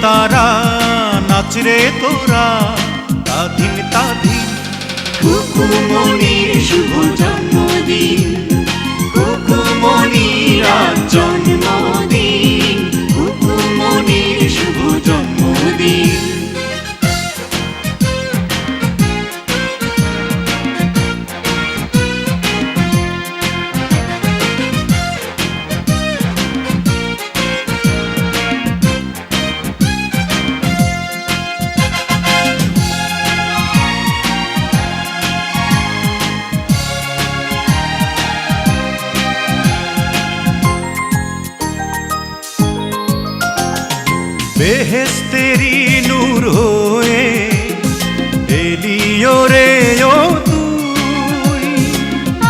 তারা নাচরে তোরা তাধিন তাধিন। খুকুমনির শুভ জন্মদিন, খুকুমনির আজ জন্মদিন, খুকুমনির শুভ জন্মদিন। বেহেশতেরি নূর হয়ে এলিও রে ও তুই।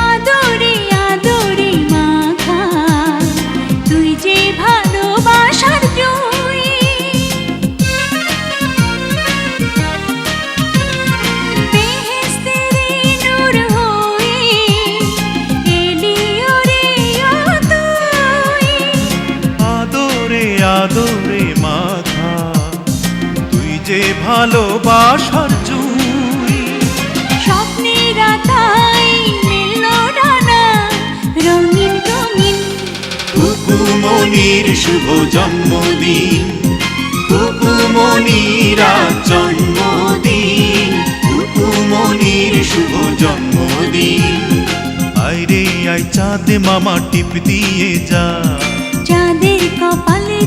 আদরে আদরে মাখা তুই যে ভালোবাসার জয়। বেহেশতেরি নূর হয়ে এলিও রে ও তুই। আদরে আদরে মাখা তুই যে ভালোবাসার জুই। স্বপ্নেরা তাই মিলল ডানা রঙিন রঙিন। খুকুমনির শুভ জন্মদিন, খুকুমনির আজ জন্মদিন, খুকুমনির শুভ জন্মদিন। আয় রে আয় চাঁদে মামা টিপ দিয়ে যা, চাঁদের কপালে